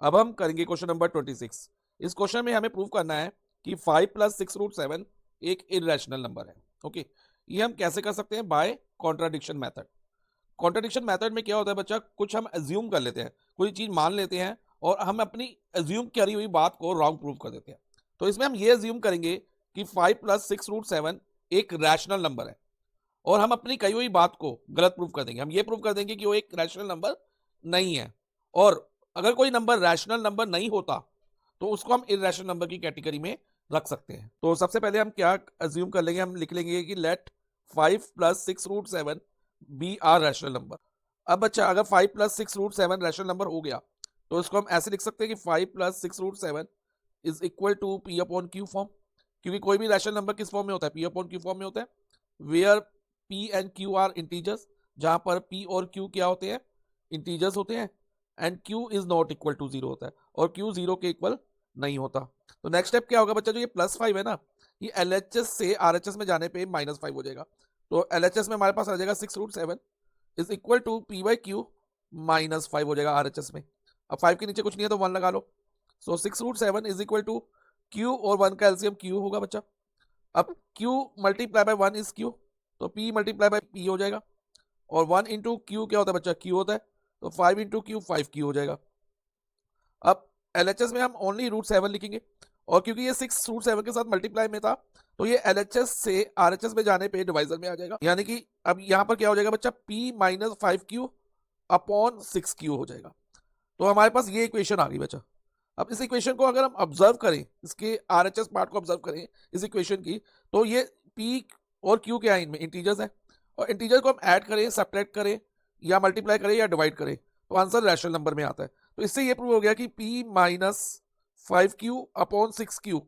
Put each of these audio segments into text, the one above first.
अब हम करेंगे क्वेश्चन नंबर 26। इस क्वेश्चन में हमें प्रूव करना है कि 5 प्लस 6√7 एक इरेशनल नंबर है। ओके, ये हम कैसे कर सकते हैं? By contradiction method. Contradiction method में क्या होता है बच्चा, कुछ हम एज्यूम कर लेते हैं, कोई चीज मान लेते हैं और हम अपनी एज्यूम करी हुई बात को रॉन्ग प्रूव कर देते हैं। तो इसमें हम ये एज्यूम करेंगे कि 5 प्लस 6√7 एक रैशनल नंबर है और हम अपनी कही हुई बात को गलत प्रूव कर देंगे। हम ये प्रूव कर देंगे कि वो एक रैशनल नंबर नहीं है। और अगर कोई नंबर रैशनल नंबर नहीं होता तो उसको हम इरेशनल नंबर की कैटेगरी में रख सकते हैं। तो सबसे पहले हम क्या अज्यूम कर लेंगे, हम लिख लेंगे कि let 5 plus 6√7 be a rational number. अब बच्चा अगर 5 प्लस 6√7 रैशनल नंबर हो गया तो इसको हम ऐसे लिख सकते हैं कि 5 plus 6√7 is equal to p upon q form. क्योंकि कोई भी रैशनल नंबर किस फॉर्म में होता है? पी अपॉन क्यू फॉर्म में होता है। Where p and q are integers, जहां पर पी और क्यू क्या होते हैं? इंटीजर्स होते हैं। And q is not equal to 0 होता है और क्यू 0 के इक्वल नहीं होता। तो नेक्स्ट स्टेप क्या होगा बच्चा? जो ये +5 है ना, ये LHS से RHS में जाने पे -5 हो जाएगा। तो LHS में हमारे पास आ जाएगा 6√7 is equal to p by q -5 हो जाएगा RHS में। अब 5 के नीचे कुछ नहीं है तो 1 लगा लो। सो 6√7 इज इक्वल टू क्यू और 1 का एलसीएम क्यू होगा बच्चा। अब Q multiply by 1 is Q, तो पी मल्टीप्लाई बाय पी हो जाएगा। और 1 इंटू क्यू क्या होता है बच्चा? क्यू होता है। तो 5 इंटू क्यू 5 क्यू हो जाएगा। अब LHS में हम ओनली √7 लिखेंगे और क्योंकि ये 6√7 के साथ मल्टीप्लाई में था तो ये LHS से RHS में जाने पे डिवाइजर में आ जाएगा। यानी कि अब यहाँ पर क्या हो जाएगा बच्चा? P minus 5Q upon 6Q हो जाएगा। तो हमारे पास ये इक्वेशन आ गई बच्चा। अब इस इक्वेशन को अगर हम ऑब्जर्व करें, इसके RHS पार्ट को ऑब्जर्व करें इस इक्वेशन की, तो ये P और Q क्या है? इनमें इंटीजर्स है और इंटीजर को हम ऐड करें, सब्ट्रैक्ट करें या मल्टीप्लाई करें या डिवाइड करें तो आंसर रैशनल नंबर में आता है। तो इससे ये प्रूव हो गया कि P minus 5Q upon 6Q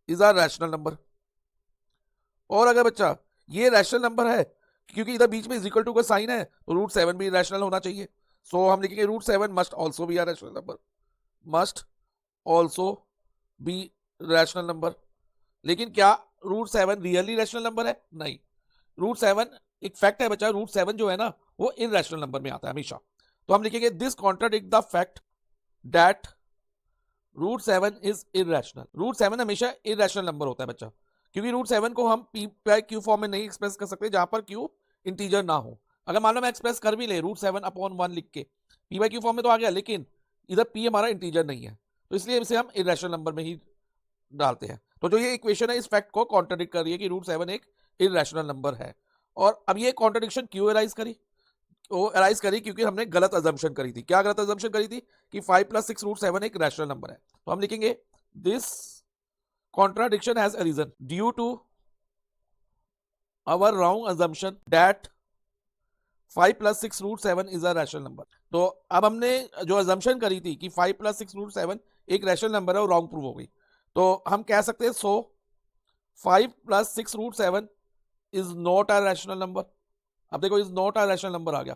is a rational number. और अगर बच्चा ये रैशनल नंबर है, क्योंकि इधर बीच में इक्वल टू का साइन है तो √7 भी रैशनल होना चाहिए। सो हम लिखेंगे √7 must also be a rational number, must also be rational number. लेकिन क्या √7 रियली रैशनल नंबर है? नहीं। √7 एक फैक्ट है बच्चा, √7 जो है ना वो इनरैशनल नंबर में आता है हमेशा। तो हम लिखेंगे this contradict the fact that √7 is irrational. √7 हमेशा इरेशनल नंबर होता है बच्चा, क्योंकि √7 को हम पी बाई क्यू फॉर्म में नहीं एक्सप्रेस कर सकते जहां पर क्यू इंटीजर ना हो। अगर मान लो मैं एक्सप्रेस कर भी ले √7 अपॉन 1 लिख के, पी बाई क्यू फॉर्म में तो आ गया, लेकिन इधर पी हमारा इंटीजर नहीं है तो इसलिए इसे हम इरेशनल नंबर में ही डालते हैं। तो जो ये इक्वेशन है इस फैक्ट को कॉन्ट्राडिक्ट कर रही है कि √7 एक इरेशनल नंबर है। और अब ये कॉन्ट्राडिक्शन क्यों अराइज करी? वो अराइज करी क्योंकि हमने गलत अजम्पशन करी थी। क्या गलत अजम्पशन करी थी? कि 5 प्लस 6√7 एक रैशनल नंबर है। तो हम लिखेंगे this contradiction has arisen due to our wrong assumption that 5 plus 6√7 is a rational number. तो अब हमने जो अजम्पशन करी थी कि 5 प्लस 6√7 एक रैशनल नंबर है वो रॉन्ग प्रूव हो गई। तो हम कह सकते हैं so 5 plus 6√7 is not a rational number. अब देखो is not a rational number आ गया,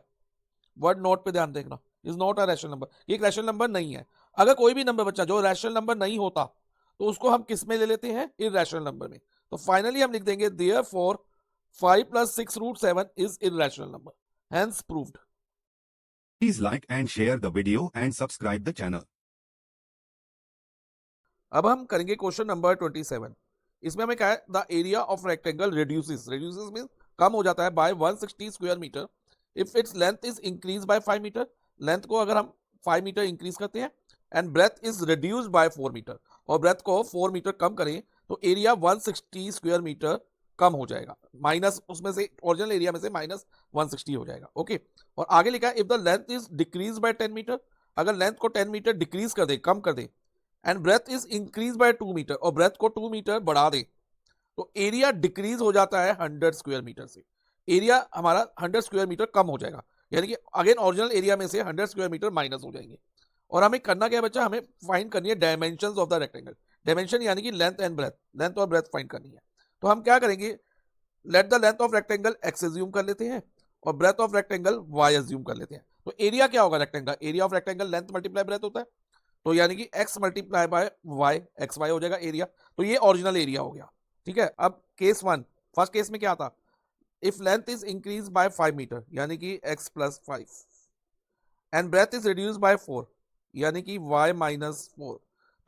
वर्ड नोट पे ध्यान देखना, is not a rational number, ये एक रैशनल नंबर नहीं है। अगर कोई भी नंबर बच्चा जो रैशनल नंबर नहीं होता तो उसको हम किस में ले लेते हैं? इररेशनल नंबर में। तो फाइनली हम लिख देंगे therefore 5 plus 6√7 is irrational number, hence proved. Please like and share the video and subscribe the channel. अब हम करेंगे क्वेश्चन नंबर 27। इसमें हमें क्या है? The area of rectangle reduces, reduces mean कम हो जाता है by 160 square meter if its length is increase by 5 meter. Length को अगर हम 5 मीटर इंक्रीज करते हैं and breadth is reduce by 4 meter और ब्रेथ को 4 मीटर कम करें तो एरिया 160 स्क्वायर मीटर कम हो जाएगा। माइनस उसमें से ओरिजिनल एरिया में से माइनस 160 हो जाएगा। ओके, और आगे लिखा है if the length is decrease by 10 metre, अगर लेंथ को 10 मीटर डिक्रीज कर दे, कम कर दे, and breadth is increase by 2 metre और ब्रेथ को 2 मीटर बढ़ा दे तो एरिया डिक्रीज हो जाता है 100 स्क्वायर मीटर से। एरिया हमारा 100 स्क्वायर मीटर कम हो जाएगा, यानी कि अगेन ओरिजिनल एरिया में से 100 स्क्वायर मीटर माइनस हो जाएंगे। और हमें करना क्या है बच्चा? हमें फाइंड करनी है dimensions of the rectangle. Dimension यानी कि लेंथ एंड ब्रेथ, लेंथ और ब्रेथ फाइंड करनी है। तो हम क्या करेंगे? Let the length of rectangle x assume कर लेते हैं और breadth of rectangle y assume कर लेते हैं। तो एरिया क्या होगा rectangle? Area of rectangle length multiply breadth होता है, तो यानी कि x multiply by y, x y हो जाएगा एरिया। तो ये ओरिजिनल एरिया हो गया। ठीक है, अब केस 1, फर्स्ट केस में क्या था? If length is increase by 5 meter यानी कि x plus 5 and breadth is reduce by 4 यानी कि y माइनस 4।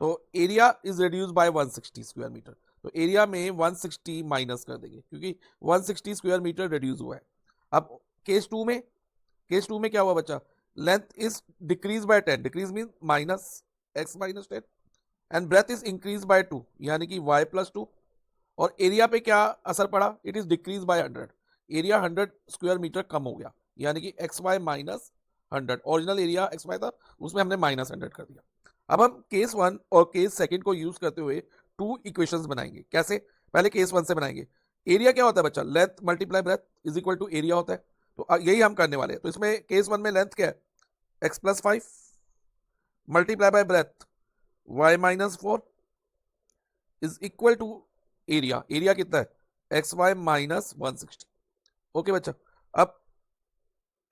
तो area is reduce by 160 square meter. तो एरिया में 160 माइनस कर देंगे क्योंकि 160 स्क्वायर मीटर रिड्यूस हुआ है। अब केस टू में क्या हुआ बच्चा, length is decrease by 10, decrease mean minus x minus 10, and breadth is increase by 2 यानी कि y प्लस 2। और एरिया पे क्या असर पड़ा, it is decrease by 100, area 100 square metre कम हो गया यानी कि x y minus 100। Original area x y था, उसमें हमने माइनस 100 कर दिया। अब हम केस 1 और केस 2 को यूज करते हुए टू इक्वेशंस बनाएंगे। कैसे, पहले केस 1 से बनाएंगे। एरिया क्या होता है बच्चा, length multiply breadth is equal to area होता है। तो यही हम करने वाले हैं। तो इसमें केस 1 में लेंथ क्या है, x plus 5 multiply by breadth y minus 4 is equal to area. Area कितना है, एक्स वाई माइनस 160। ओके बच्चा, अब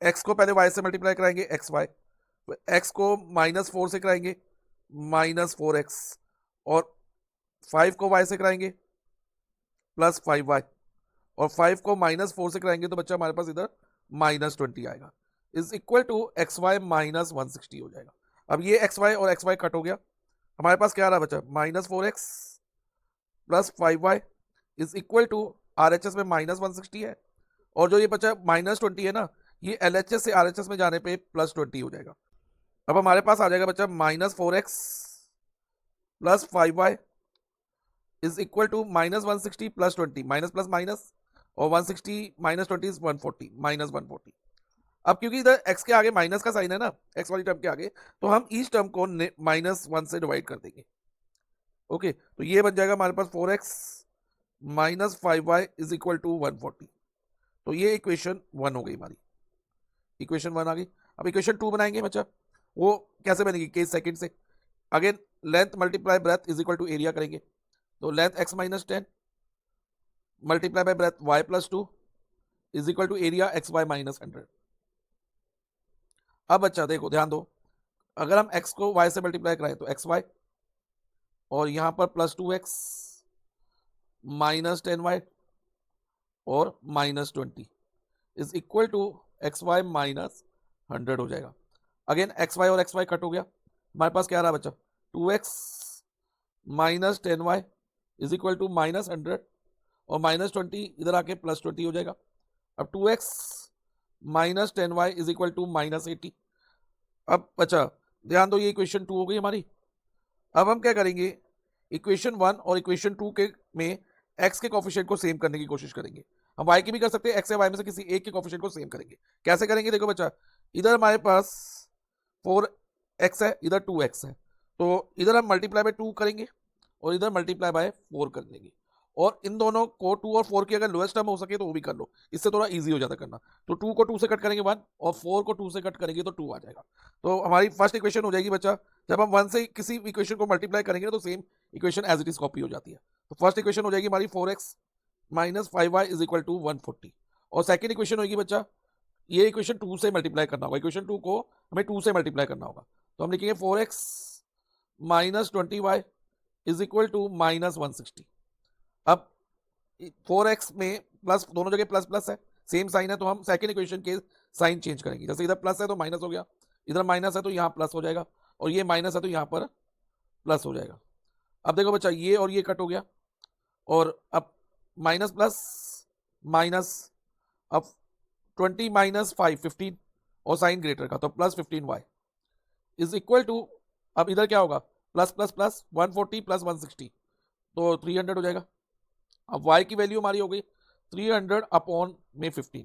x को पहले y से मल्टीप्लाई कराएंगे एक्स वाई, x को माइनस 4 से कराएंगे माइनस 4x, और 5 को y से कराएंगे प्लस 5y, और 5 को माइनस 4 से कराएंगे तो बच्चा हमारे पास इधर माइनस 20 आएगा, is equal to x y minus 160 हो जाएगा। अब ये एक्स वाई और एक्स वाई कट हो गया, हमारे पास क्या आ रहा है बच्चा, minus 4x plus 5y is equal to RHS में माइनस 160 है, और जो ये बच्चा माइनस 20 है ना, ये LHS से RHS में जाने पे प्लस 20 हो जाएगा। अब हमारे पास आ जाएगा बच्चा minus 4x plus 5y is equal to minus 160 plus 20, minus plus minus, और 160 माइनस 20 इज 140, माइनस 140। अब क्योंकि इधर x के आगे माइनस का साइन है ना, x वाली टर्म के आगे, तो हम इस टर्म को माइनस 1 से डिवाइड कर देंगे। ओके, तो ये बन जाएगा हमारे पास 4x minus 5y is equal to 140। तो ये इक्वेशन 1 हो गई हमारी, इक्वेशन 1 आ गई। अब इक्वेशन 2 बनाएंगे बच्चा, वो कैसे बनेगी, केस सेकंड से। Again length multiply breadth is equal to area करेंगे, तो लेंथ x minus 10 multiply by breadth y plus 2 is equal to area x y minus 100। अब बच्चा देखो, ध्यान दो, अगर हम x को y से मल्टीप्लाई कराएं तो एक्स वाई, और यहां पर प्लस 2x माइनस 10y और minus 20 is equal to x y minus 100 हो जाएगा। अगेन एक्स वाई और एक्स वाई कट हो गया, हमारे पास क्या रहा बच्चा, 2x minus 10y is equal to minus 100, और माइनस 20 इधर आके प्लस 20 हो जाएगा। अब 2x minus 10y is equal to minus 80। अब बच्चा ध्यान दो, ये इक्वेशन 2 हो गई हमारी। अब हम क्या करेंगे, इक्वेशन 1 और इक्वेशन 2 के में x के कोफिशिएंट को सेम करने की कोशिश करेंगे। हम y की भी कर सकते हैं, x या y में से किसी एक के कोफिशिएंट को सेम करेंगे। कैसे करेंगे, देखो बच्चा, इधर हमारे पास 4x है, इधर 2x है, तो इधर हम मल्टीप्लाई बाय 2 करेंगे और इधर मल्टीप्लाई बाय 4 कर देंगे, और इन दोनों को 2 और 4 की अगर लोएस्ट टर्म हो सके तो वो भी कर लो, इससे थोड़ा इजी हो जाता करना। तो 2 को 2 से कट करेंगे 1, और 4 को 2 से कट करेंगे तो 2 आ जाएगा। तो हमारी फर्स्ट इक्वेशन हो जाएगी बच्चा, जब हम 1 से किसी इक्वेशन को मल्टीप्लाई करेंगे तो same equation as it is copy हो जाती है। तो फर्स्ट इक्वेशन हो जाएगी हमारी 4x minus 5y is equal to 140, और सेकेंड इक्वेशन होगी बच्चा, ये इक्वेशन 2 से मल्टीप्लाई करना होगा, इक्वेशन 2 को हमें 2 से मल्टीप्लाई करना होगा। तो हम लिखेंगे 4x minus 20y is equal to minus 160। अब 4x में प्लस, दोनों जगह प्लस प्लस है, सेम साइन है, तो हम सेकंड इक्वेशन के साइन चेंज करेंगे। जैसे इधर प्लस है तो माइनस हो गया, इधर माइनस है तो यहाँ प्लस हो जाएगा, और ये माइनस है तो यहाँ पर प्लस हो जाएगा। अब देखो बच्चा, ये और ये कट हो गया, और अब माइनस प्लस माइनस, अब 20 माइनस 5 15, और साइन ग्रेटर का तो plus 15y is equal to, अब इधर क्या होगा, प्लस प्लस प्लस 140 प्लस 160, तो 300 हो जाएगा। अब y की वैल्यू हमारी हो गई 300 अपॉन में 15,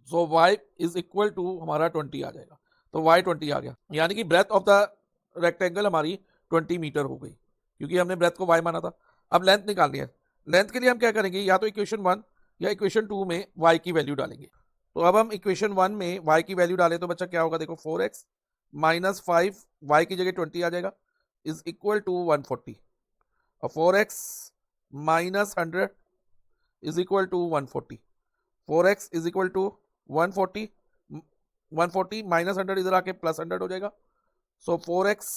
सो y इज इक्वल टू हमारा 20 आ जाएगा। तो y 20 आ गया, यानी कि ब्रेथ ऑफ द रेक्टेंगल हमारी 20 मीटर हो गई, क्योंकि हमने ब्रेथ को y माना था। अब लेंथ निकालनी है, लेंथ के लिए हम क्या करेंगे, या तो इक्वेशन 1 या इक्वेशन 2 में y की वैल्यू डालेंगे। तो अब हम इक्वेशन 1 में y की वैल्यू डालें तो बच्चा क्या होगा, देखो 4x माइनस 5 y की जगह 20 आ जाएगा इज इक्वल टू 140, और 4x minus 100 is equal to 140, 4x is equal to 140, 140 minus 100 इधर आके प्लस 100 हो जाएगा, सो 4x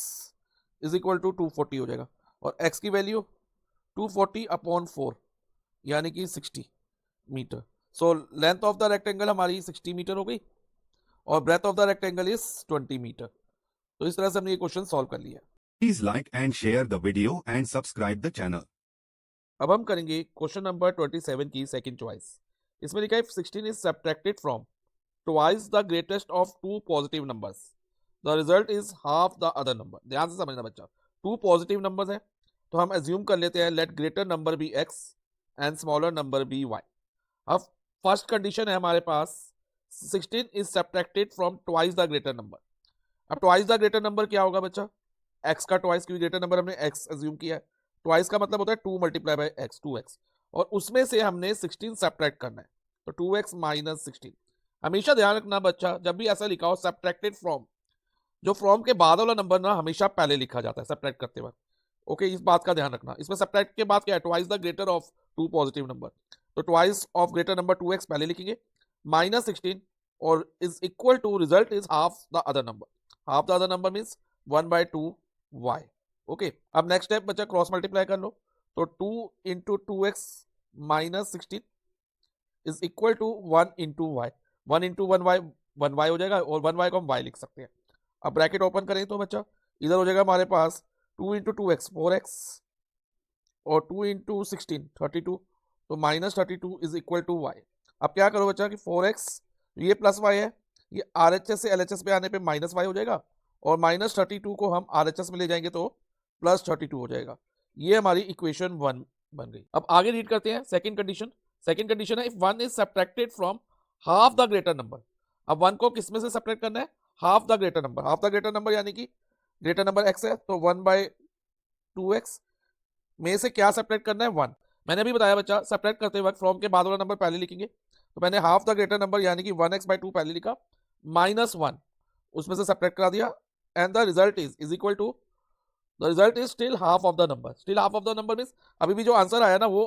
इज इक्वल टू 240 हो जाएगा, और x की वैल्यू 240 अपॉन 4 यानी कि 60 metre. So length of the rectangle हमारी 60 मीटर हो गई, और breadth of the rectangle is 20 metre. तो इस तरह से हमने ये क्वेश्चन सॉल्व कर लिया। Please like and share the video and subscribe the channel. अब हम करेंगे क्वेश्चन नंबर 27 की सेकंड चॉइस। इसमें लिखा है 16 is subtracted from twice the greatest of two positive numbers, the result is half the other number. ध्यान से समझना बच्चा, टू पॉजिटिव नंबर्स है तो हम एज्यूम कर लेते हैं let greater number be X and smaller number be Y. अब फर्स्ट कंडीशन है हमारे पास 16 is subtracted from twice the greater number. अब ट्वाइस द ग्रेटर नंबर क्या होगा बच्चा, एक्स का ट्वाइस, क्योंकि ग्रेटर नंबर हमने एक्स एज्यूम किया है, ट्वाइस का मतलब होता है 2 मल्टीप्लाई बाय एक्स, 2x, और उसमें से हमने 16 सब्ट्रैक्ट करना है, तो 2x माइनस 16। हमेशा ध्यान रखना बच्चा, जब भी ऐसा लिखा हो सब्ट्रैक्टेड फ्रॉम, जो फ्रॉम के बाद वाला नंबर ना हमेशा पहले लिखा जाता है सब्ट्रैक्ट करते वक्त। ओके, इस बात का ध्यान रखना। इसमें सब्ट्रैक्ट के बाद क्या है, twice the greater of two positive number, तो twice of greater number 2x पहले लिखेंगे, माइनस 16 और is equal to result is half the other number. Half the other number means 1/2y। Okay, अब नेक्स्ट स्टेप बच्चा cross multiply कर लो, तो 2 into 2x minus 16 is equal to 1 into y. 1 into 1y 1y हो जाएगा, और 1y को हम y लिख सकते हैं। अब ब्रैकेट ओपन करें तो बच्चा इधर हो जाएगा हमारे पास 2 इंटू 2x 4x और 2 इंटू 16 32, तो minus 32 is equal to y। अब क्या करो बच्चा कि 4x ये प्लस y है, ये RHS से LHS पे आने पे माइनस y हो जाएगा, और माइनस 32 को हम RHS में ले जाएंगे तो प्लस 32 हो जाएगा। ये हमारी इक्वेशन 1 बन गई। अब आगे रीड करते हैं सेकंड कंडीशन। सेकंड कंडीशन है if 1 is subtracted from half the greater number. अब 1 को किस में से सब्ट्रैक्ट करना है, half the greater number. Half the greater number यानी कि ग्रेटर नंबर x है, तो 1/2x में से क्या सब्ट्रैक्ट करना है, 1। मैंने अभी बताया बच्चा, सब्ट्रैक्ट करते वक्त फ्रॉम के बाद वाला नंबर पहले लिखेंगे, तो मैंने हाफ द ग्रेटर नंबर यानी कि 1x/2 पहले लिखा, माइनस 1 उसमें से सब्ट्रैक्ट करा दिया, and the result is equal to, the result is still half of the number. Still half of the number means अभी भी जो आंसर आया ना वो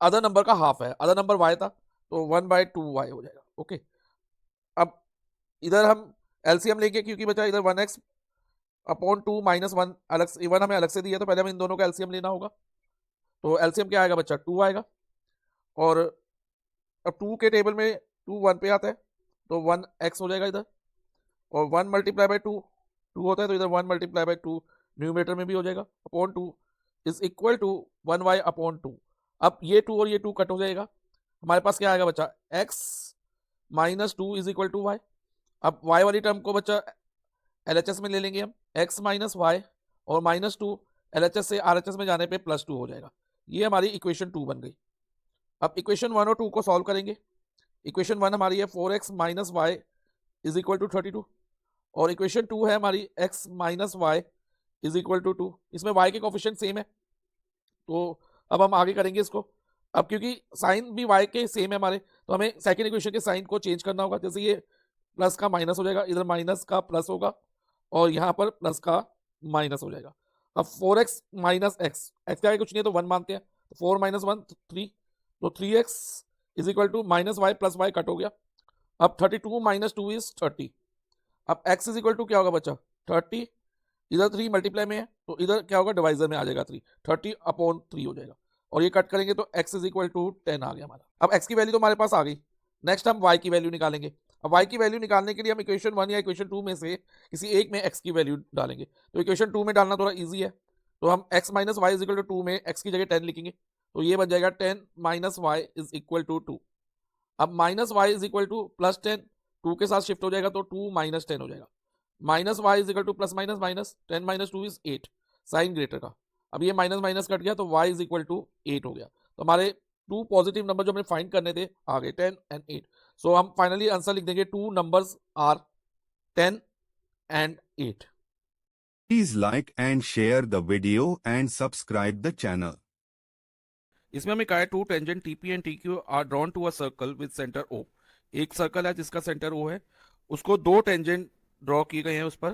अदर नंबर का हाफ है, अदर नंबर y था, तो 1/2y हो जाएगा। ओके, अब इधर हम एलसीएम लेंगे, क्योंकि बच्चा इधर 1x अपॉन 2 माइनस 1 अलग से, 1 हमें अलग से दिया, तो पहले हमें इन दोनों का एलसीएम लेना होगा। तो एलसीएम क्या आएगा बच्चा, 2 आएगा, और अब 2 के टेबल में 2 1 पे आता है, तो 1x हो जाएगा इधर, और 1 मल्टीप्लाई बाई 2 2 होता है, तो इधर 1 मल्टीप्लाई बाई 2 न्यूमरेटर में भी हो जाएगा, upon 2 is equal to 1y upon 2। अब ये 2 और ये 2 कट हो जाएगा, हमारे पास क्या आएगा बच्चा, x minus 2 is equal to y। अब y वाली टर्म को बच्चा LHS में ले लेंगे हम, x माइनस वाई और माइनस 2 LHS से RHS में जाने पे प्लस 2 हो जाएगा। ये हमारी इक्वेशन 2 बन गई। अब इक्वेशन 1 और 2 को सॉल्व करेंगे। इक्वेशन 1 हमारी है 4x minus Y is equal to 32, और इक्वेशन 2 है हमारी x minus Y is equal to 2। इसमें y के कोफिशिएंट सेम है, तो अब हम आगे करेंगे इसको। अब क्योंकि साइन भी y के सेम है हमारे, तो हमें सेकंड इक्वेशन के साइन को चेंज करना होगा। जैसे ये प्लस का माइनस हो जाएगा, इधर माइनस का प्लस होगा, और यहाँ पर प्लस का माइनस हो जाएगा। अब 4x माइनस एक्स, एक्स का कुछ नहीं है तो 1 मानते हैं, तो 4 माइनस 1 3, तो 3x is equal to minus Y plus Y cut हो गया। अब 32 माइनस 2 इज 30। अब x इज इक्वल टू क्या होगा बच्चा, 30, इधर 3 मल्टीप्लाई में है, तो इधर क्या होगा, डिवाइजर में आ जाएगा 3, 30 अपॉन 3 हो जाएगा, और ये कट करेंगे तो x इज इक्वल टू 10 आ गया हमारा। अब x की वैल्यू तो हमारे पास आ गई, नेक्स्ट हम y की वैल्यू निकालेंगे। अब y की वैल्यू निकालने के लिए हम इक्वेशन 1 या इक्वेशन 2 में से किसी एक में x की वैल्यू डालेंगे। तो इक्वेशन 2 में डालना थोड़ा इजी है, तो हम x minus Y is equal to 2 में x की जगह 10 लिखेंगे, तो ये बन जाएगा 10 minus Y is equal to 2। अब minus Y is equal to plus 10, 2 के साथ शिफ्ट हो जाएगा तो 2 माइनस 10 हो जाएगा, minus Y is equal to plus minus minus 10 minus 2 is 8, sign greater का। अब ये माइनस माइनस कट गया, तो y इज इक्वल टू 8 हो गया। तो हमारे 2 पॉजिटिव नंबर जो हमें फाइंड करने थे आ गए, 10 एंड 8। सो हम फाइनली आंसर लिख देंगे 2 numbers are 10 and 8। Please like and share the video and subscribe the channel. इसमें हमें कहा है 2 tangent TP and TQ are drawn to a circle with centre O। एक सर्कल है जिसका सेंटर O है, उसको 2 टेंजेंट ड्रॉ किए गए हैं उस पर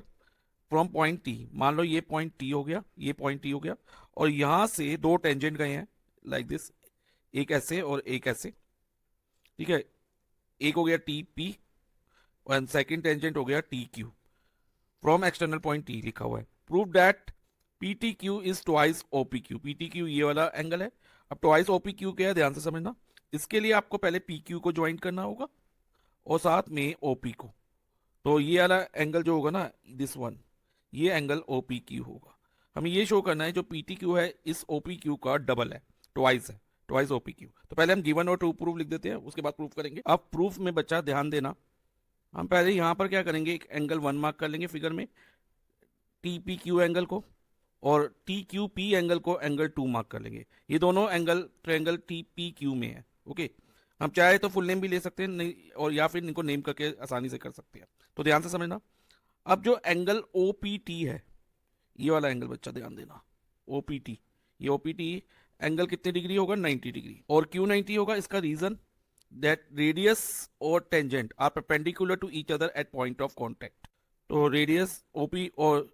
फ्रॉम पॉइंट T। मान लो ये पॉइंट T हो गया, ये पॉइंट T हो गया, और यहां से 2 टेंजेंट गए हैं लाइक दिस, एक ऐसे और एक ऐसे, ठीक है। एक हो गया TP और सेकंड टेंजेंट हो गया TQ from external point T लिखा हुआ है। Prove that PTQ is twice OPQ। PTQ ये वाला एंगल है। अब ट्वाइस OPQ क्या है, ध्यान से समझना। इसके लिए आपको पहले PQ को ज्वाइन करना होगा और साथ में OP को, तो ये वाला एंगल जो होगा ना, दिस वन, ये एंगल ओ पी क्यू होगा। हमें ये शो करना है जो पी टी क्यू है इस ओ पी क्यू का डबल है, ट्वाइस है, ट्वाइस ओ पी क्यू। तो पहले हम गिवन और ट्रू प्रूफ लिख देते हैं, उसके बाद प्रूफ करेंगे। अब प्रूफ में बच्चा ध्यान देना, हम पहले यहाँ पर क्या करेंगे, एक एंगल 1 मार्क कर लेंगे फिगर में, टी पी क्यू एंगल को, और टी क्यू पी एंगल को एंगल 2 मार्क कर लेंगे। ये दोनों angle triangle T P Q में है। ओके, हम चाहे तो फुल नेम भी ले सकते हैं, नहीं, और या फिर इनको नेम करके आसानी से कर सकते हैं। तो ध्यान से समझना। अब जो एंगल ओ पी टी है, ये वाला एंगल बच्चा ध्यान देना, ओ पी टी, ये ओ पी टी एंगल कितने डिग्री होगा, 90 डिग्री। और क्यों 90 होगा, इसका रीजन दैट रेडियस और tangent are perpendicular to each other at point of contact. तो रेडियस ओपी और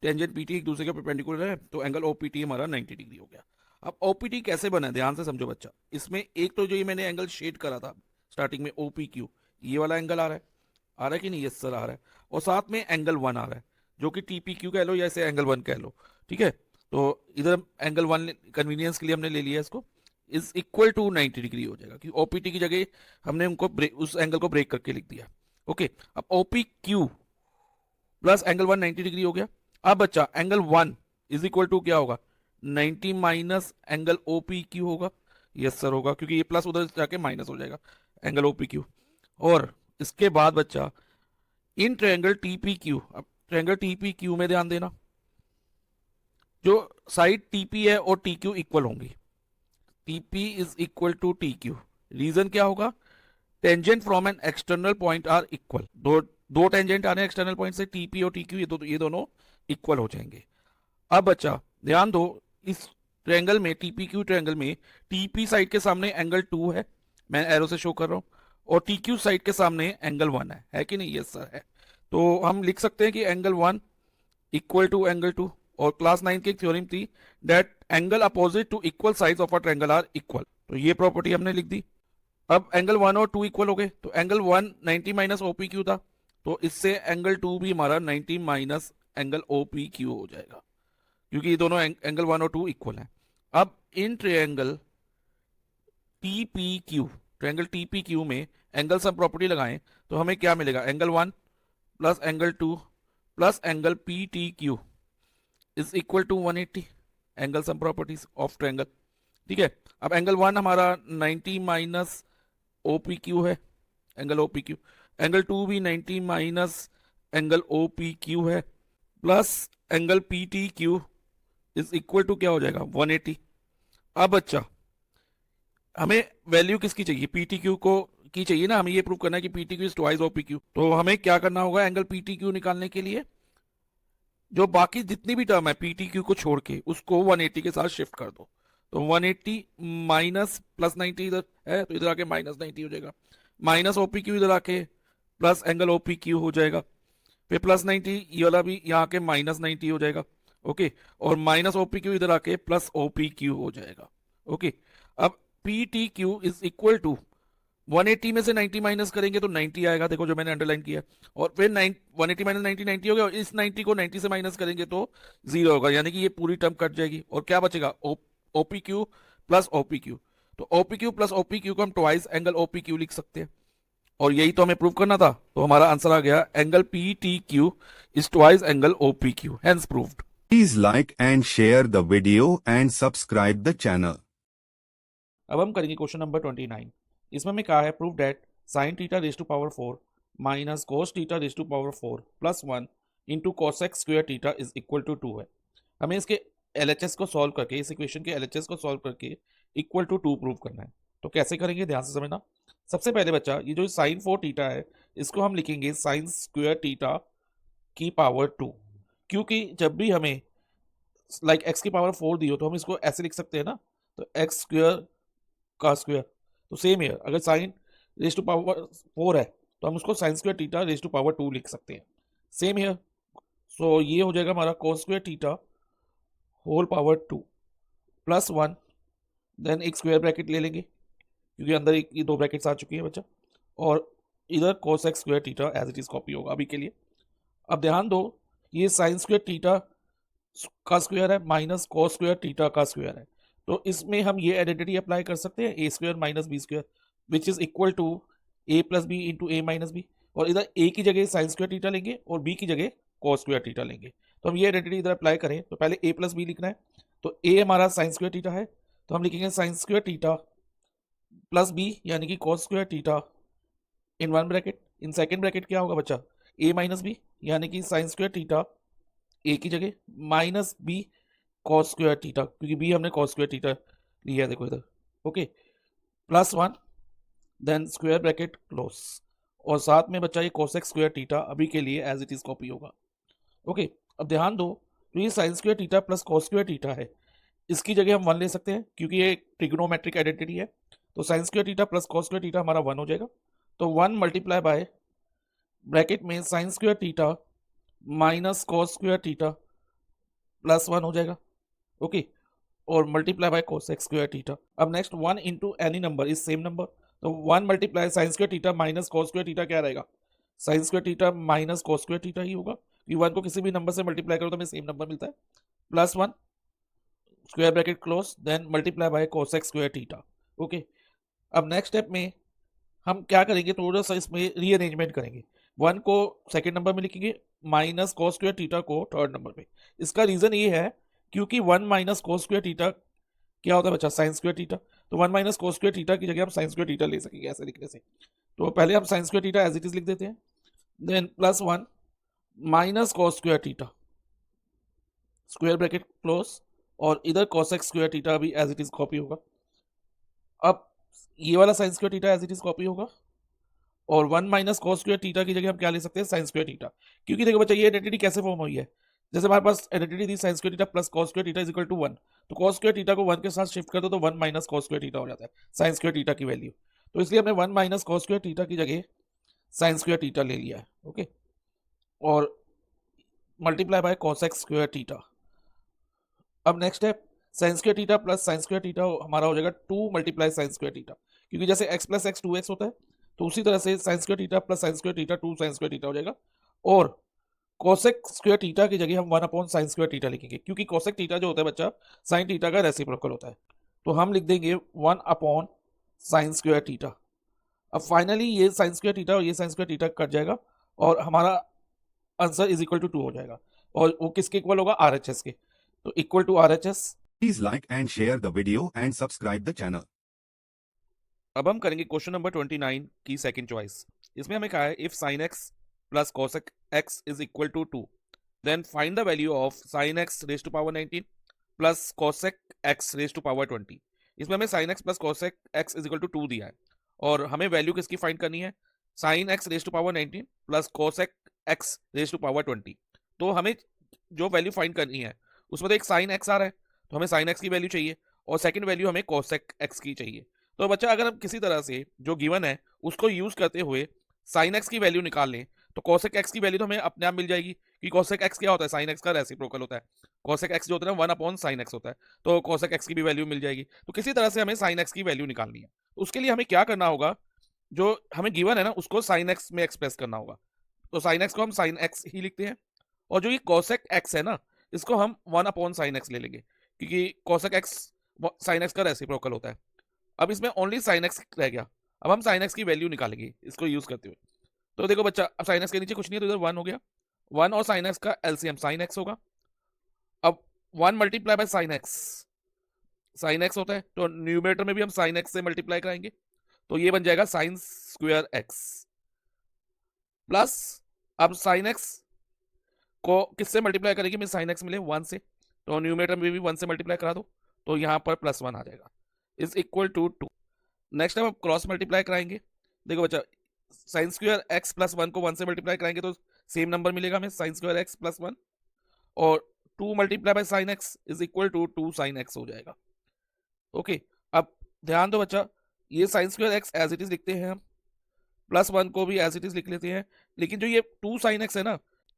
टेंजेंट पीटी एक दूसरे के परपेंडिकुलर है, तो एंगल ओपीटी हमारा 90 डिग्री हो गया। अब ओपीटी कैसे बना है, ध्यान से समझो बच्चा। इसमें एक तो जो ये मैंने एंगल शेड करा था स्टार्टिंग में, ओपी क्यू, ये वाला एंगल आ रहा है, आ रहा है कि नहीं, यस सर आ रहा है। और साथ में एंगल 1 आ रहा है, जो कि टीपी क्यू कह लो या इसे एंगल 1 कह लो, ठीक है। तो इधर एंगल 1 कन्वीनियंस के लिए हमने ले लिया इसको, इज इक्वल टू 90 डिग्री हो जाएगा, क्योंकि ओपीटी की जगह हमने उनको उस एंगल को ब्रेक करके लिख दिया। ओके, अब OP Q plus angle 1 90 degree हो गया। अब बच्चा एंगल 1 इज इक्वल टू क्या होगा, 90 माइनस एंगल ओपी क्यू होगा, यस सर होगा, क्योंकि ये प्लस उधर जाके माइनस हो जाएगा एंगल ओपी क्यू। और इसके बाद बच्चा इन ट्रायंगल टीपी क्यू, अब ट्रायंगल टीपी क्यू में ध्यान देना, जो साइड टीपी है और टी क्यू इक्वल होंगी, TP is equal to T Q. Reason क्या होगा, tangent from an external point are equal, दो टेंजेंट आ रहे हैं एक्सटर्नल पॉइंट से, टीपी और टीक्यू, ये दोनों इक्वल हो जाएंगे। अब बच्चा ध्यान दो, इस ट्रायंगल में, टीपी क्यू ट्रायंगल में, टीपी साइड के सामने एंगल 2 है, मैं एरो से शो कर रहा हूं, और टीक्यू साइड के सामने एंगल 1 है कि नहीं, यस सर है। तो हम लिख सकते हैं कि एंगल 1 इक्वल टू एंगल 2, और क्लास 9 की एक थ्योरम थी that angle opposite to equal sides of a triangle are equal, तो ये प्रॉपर्टी हमने लिख दी। अब एंगल 1 और 2 इक्वल हो गए, तो एंगल 1 90 माइनस ओपी क्यू था, तो इससे एंगल 2 भी हमारा 90 माइनस एंगल ओपी क्यू हो जाएगा, क्योंकि ये दोनों एंगल 1 और 2 इक्वल हैं। अब in triangle TP Q, triangle TP Q में एंगल सम प्रॉपर्टी लगाएं, तो हमें क्या मिलेगा, angle 1 plus angle 2 plus angle P T Q is equal to 180, angle sum properties of triangle, ठीक है। अब एंगल 1 हमारा 90 माइनस ओपी क्यू है, एंगल ओपी क्यू, एंगल 2 भी 90 माइनस एंगल ओपी क्यू है, plus angle P T Q is equal to क्या हो जाएगा, 180। अब बच्चा हमें वैल्यू किसकी चाहिए, पी टी क्यू को की चाहिए ना, हमें ये प्रूव करना है कि P T Q is twice OP Q. तो हमें क्या करना होगा, एंगल पी टी क्यू निकालने के लिए जो बाकी जितनी भी टर्म है पी टी क्यू को छोड़ के, उसको 180 के साथ शिफ्ट कर दो। तो 180 माइनस प्लस 90 इधर है, तो इधर आके माइनस 90 हो जाएगा, माइनस ओपी क्यू इधर आके प्लस एंगल ओपी क्यू हो जाएगा, फिर प्लस 90 ये वाला भी यहाँ के माइनस 90 हो जाएगा। ओके, और माइनस ओपी क्यू इधर आके प्लस ओपी क्यू हो जाएगा। ओके, अब P T Q is equal to 180 में से 90 माइनस करेंगे तो 90 आएगा, देखो जो मैंने अंडरलाइन किया, और फिर 180 माइनस 90 90 हो गया, और इस 90 को 90 से माइनस करेंगे तो 0 होगा, यानी कि ये पूरी टर्म कट जाएगी, और क्या बचेगा, OP Q plus OP Q. तो OP Q plus OP Q को हम ट्वाइस एंगल ओपी क्यू लिख सकते हैं, और यही तो हमें प्रूव करना था। तो हमारा आंसर आ गया, angle P T Q is twice angle OP Q, hence proved. Please like and share the video and subscribe the channel. अब हम करेंगे क्वेश्चन नंबर 29। इसमें हमें कहा है, prove that sine theta raise to power 4 minus cos theta raise to power 4 plus 1 into cosec square theta is equal to 2 है। हमें इसके एलएचएस को सॉल्व करके, इस इक्वेशन के एलएचएस को सॉल्व करके इक्वल टू 2 प्रूव करना है। तो कैसे करेंगे, ध्यान से समझना। सबसे पहले बच्चा, ये जो साइन 4 थीटा है, इसको हम लिखेंगे साइन स्क्वायर थीटा की पावर 2, क्योंकि जब भी हमें लाइक एक्स की पावर 4 दी हो तो हम इसको ऐसे लिख सकते हैं ना, तो एक्स स्क्वायर का स्क्वायर। तो सेम है, अगर साइन रेज टू पावर 4 है तो हम उसको sine square theta raise to power 2 लिख सकते हैं, सेम है। सो ये हो जाएगा हमारा cos square theta whole power 2 plus 1, then एक स्क्वायर ब्रैकेट ले लेंगे क्योंकि अंदर एक ये 2 ब्रैकेट्स आ चुकी है बच्चा, और इधर cos X square theta as it is copy होगा अभी के लिए। अब ध्यान दो, ये साइन स्क्वायर थीटा का स्क्वायर है माइनस कोस स्क्वायर थीटा का स्क्वायर है, तो इसमें हम ये आइडेंटिटी अप्लाई कर सकते हैं, a square minus b square which is equal to a plus b into a minus b, और इधर ए की जगह साइन स्क्वायर थीटा लेंगे और बी की जगह कोस स्क्वायर थीटा लेंगे। तो हम ये आइडेंटिटी इधर अप्लाई करें तो पहले a प्लस बी लिखना है, तो a हमारा साइन स्क्वायर थीटा है, तो हम लिखेंगे sine square theta plus B यानी कि cos square theta in one bracket, in second bracket क्या होगा बच्चा a माइनस बी यानी कि साइन स्क्वायर थीटा a की जगह minus B cos square theta, क्योंकि b हमने कॉस स्क्वायर थीटा लिया है देखो इधर, okay, plus 1 then square bracket close, और साथ में बच्चा ये कोसेक स्क्वायर थीटा अभी के लिए एज इट इज कॉपी होगा। ओके, अब ध्यान दो, तो ये sine square theta plus cos square theta है, इसकी जगह हम 1 ले सकते हैं क्योंकि ये ट्रिग्नोमेट्रिक आइडेंटिटी है, तो sine square theta plus cos square theta हमारा 1 हो जाएगा, तो 1 मल्टीप्लाई बाय ब्रैकेट में sine square theta minus cos square theta plus 1 हो जाएगा, ओके, और multiply by cosec square theta. अब next 1 into any number is same number, तो 1 multiply sine square theta minus cos square theta क्या रहेगा, sine square theta minus cos square theta ही होगा, कि 1 को किसी भी नंबर से मल्टीप्लाई करो तो हमें सेम नंबर मिलता है, plus 1 square bracket close then multiply by cosec square theta, okay. अब नेक्स्ट स्टेप में हम क्या करेंगे, थोड़ा सा इसमें रीअरेंजमेंट करेंगे, 1 को सेकेंड नंबर में लिखेंगे, माइनस कॉस स्क्वायर थीटा को थर्ड नंबर पे। इसका रीजन ये है क्योंकि 1 माइनस कॉस स्क्वायर थीटा क्या होता है बच्चा, साइन स्क्वायर थीटा, तो 1 माइनस कॉस स्क्वायर थीटा की जगह हम साइन स्क्वायर थीटा ले सकेंगे ऐसे लिखने से, तो पहले हम sine square theta as it is लिख देते हैं, then plus 1 minus cos square theta square bracket close, और इधर कॉसेक स्क्वायर थीटा भी एज इट इज कॉपी होगा। अब ये वाला sine square theta as it is copy होगा, और 1 माइनस कॉस स्क्वायर थीटा की जगह हम क्या ले सकते हैं, साइन स्क्वायर थीटा, क्योंकि देखो बच्चा ये आइडेंटिटी कैसे फॉर्म हुई है, जैसे हमारे पास आइडेंटिटी थी sine square theta plus cos square theta is equal to 1, तो कॉस स्क्वायर थीटा को 1 के साथ शिफ्ट कर दो तो 1 माइनस कॉस स्क्वायर थीटा हो जाता है साइन स्क्वायर थीटा की वैल्यू, तो इसलिए हमने 1 माइनस कॉस स्क्वायर थीटा की जगह साइन स्क्वायर थीटा ले लिया है, ओके, और multiply by cosec square theta. अब next step, sine square theta plus sine square theta हमारा हो जाएगा 2 मल्टीप्लाई साइन स्क्वायर थीटा, क्योंकि जैसे x प्लस एक्स 2x होता है, तो उसी तरह से sign square theta plus sine square theta 2 sign square theta हो जाएगा, और कोसेक स्क्वायर थीटा की जगह हम 1 अपॉन साइन स्क्वायर थीटा लिखेंगे, क्योंकि कोसेक थीटा जो होता है बच्चा साइन थीटा का रेसिप्रोकल होता है, तो हम लिख देंगे 1 अपॉन साइन स्क्वायर थीटा। अब फाइनली ये साइन स्क्वायर थीटा और ये साइन स्क्वायर थीटा कट जाएगा और हमारा आंसर इज इक्वल टू 2 हो जाएगा, और वो किसके इक्वल होगा, RHS के, तो equal to RHS। Please like and share the video and subscribe the channel. अब हम करेंगे क्वेश्चन नंबर 29 की सेकंड चॉइस, इसमें हमें कहा है if sine X plus cosec X is equal to 2 then find the value of sine X raise to power 19 plus cosec X raise to power 20। इसमें हमें sine X plus cosec X is equal to 2 दिया है, और हमें value किसकी find करनी है, sine X raise to power 19 plus cosec X raise to power 20। तो हमें जो वैल्यू फाइंड करनी है उसमें तो एक साइन एक्स आ रहा है, तो हमें साइन एक्स की वैल्यू चाहिए, और सेकंड वैल्यू हमें कॉसेक एक्स की चाहिए। तो बच्चा अगर हम किसी तरह से जो गिवन है उसको यूज करते हुए साइन एक्स की वैल्यू निकाल लें तो कॉसेक एक्स की वैल्यू तो हमें अपने आप मिल जाएगी, कि कॉसेक एक्स क्या होता है, साइन एक्स का रेसिप्रोकल होता है, कॉसेक एक्स जो होता है 1 अपॉन साइन एक्स होता है, तो कॉसेक एक्स की भी वैल्यू मिल जाएगी। तो किसी तरह से हमें साइन एक्स की वैल्यू निकालनी है, तो उसके लिए हमें क्या करना होगा, जो हमें गिवन है ना उसको साइन एक्स में एक्सप्रेस करना होगा, तो साइन एक्स को हम साइन एक्स ही लिखते हैं, और जो ये कॉसेक एक्स है ना इसको हम 1 अपॉन साइन एक्स ले लेंगे, क्योंकि कॉसेक एक्स साइन एक्स का रेसिप्रोकल होता है। अब इसमें ओनली साइन एक्स रह गया, अब हम साइन एक्स की वैल्यू निकालेंगे इसको यूज करते हुए। तो देखो बच्चा, अब साइन एक्स के नीचे कुछ नहीं है, तो इधर 1 हो गया, 1 और साइन एक्स का एलसीएम साइन एक्स होगा। अब 1 मल्टीप्लाई बाय साइन एक्स होता है, तो न्यूमरेटर में भी हम साइन एक्स से मल्टीप्लाई कराएंगे, तो ये बन जाएगा साइन स्क्वायर एक्स प्लस, अब साइन एक्स को किससे मल्टीप्लाई करेंगे, मैं साइन एक्स मिले 1 से, तो न्यूमरेटर में भी 1 से मल्टीप्लाई करा दो, तो यहाँ पर प्लस 1 आ जाएगा is equal to 2। Next time आप क्रॉस मल्टीप्लाई कराएंगे, देखो बच्चा साइन स्क्वायर एक्स प्लस 1 को 1 से मल्टीप्लाई कराएंगे तो सेम नंबर मिलेगा हमें, साइन स्क्वायर एक्स प्लस 1, और 2 multiply by sine X is equal to 2 sine X हो जाएगा, ओके। अब ध्यान दो बच्चा, ये sine square X as it is लिखते हैं हम, प्लस 1 को भी एज इट इज लिख लेते हैं, लेकिन जो ये 2 साइन एक्स है ना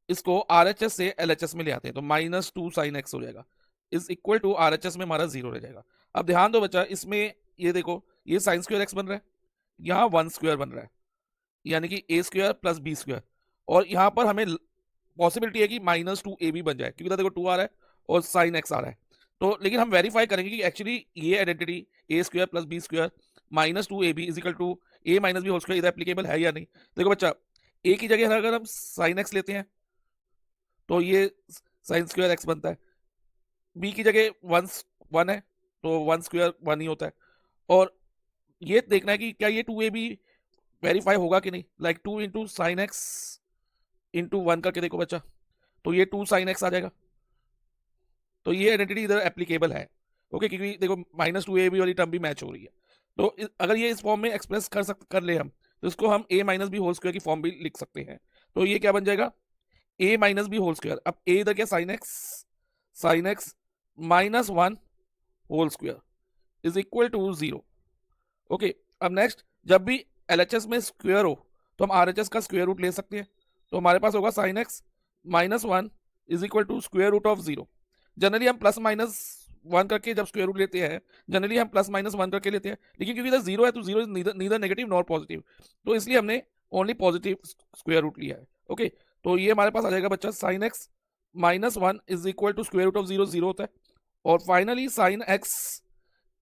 इसको RHS से LHS में ले आते हैं, तो माइनस 2 साइन एक्स हो जाएगा इज इक्वल टू RHS में हमारा 0 रह जाएगा। अब ध्यान दो बच्चा, इसमें ये देखो ये साइन स्क्वायर एक्स बन रहा है, यहाँ 1 स्क्वायर बन रहा है, यानी कि a square plus B square, और यहाँ पर हमें पॉसिबिलिटी है कि माइनस 2ab बन जाए, क्योंकि देखो 2 आ रहा है और साइन एक्स आ रहा है, तो लेकिन हम वेरीफाई करेंगे कि एक्चुअली ये identity a square plus B square minus 2ab is equal to a minus B whole square इधर एप्लीकेबल है या नहीं। देखो बच्चा, a की जगह अगर हम साइन एक्स लेते हैं तो ये साइन स्क्वायर एक्स बनता है। बी की जगह 1 है तो 1 स्क्वायर 1 ही होता है। और ये देखना है कि क्या ये 2ab वेरीफाई होगा कि नहीं, like 2 into sine x into 1 करके देखो बच्चा, तो ये 2 साइन एक्स आ जाएगा। तो ये आइडेंटिटी इधर एप्लीकेबल है, ओके, क्योंकि देखो -2ab वाली टर्म भी मैच हो रही है। तो अगर ये इस फॉर्म में एक्सप्रेस कर ले हम, तो इसको हम a minus B whole square की फॉर्म भी लिख सकते हैं। तो ये क्या बन जाएगा, a minus B whole square. अब a इधर क्या, sine X -1 whole square is equal to 0। Okay, अब नेक्स्ट, जब भी LHS में स्क्वायर हो तो हम RHS का स्क्वायर रूट ले सकते हैं। तो हमारे पास होगा sine X -1 is equal to square root of 0। Generally हम +-1 करके जब स्क्वायर रूट लेते हैं, जनरली हम +-1 करके लेते हैं, लेकिन क्योंकि इधर 0 है तो 0 is neither negative nor positive, तो इसलिए हमने ओनली पॉजिटिव स्क्वायर रूट लिया है। ओके, तो ये हमारे पास आ जाएगा बच्चा sine X -1 is equal to square root of 0, 0 होता है। और finally sine X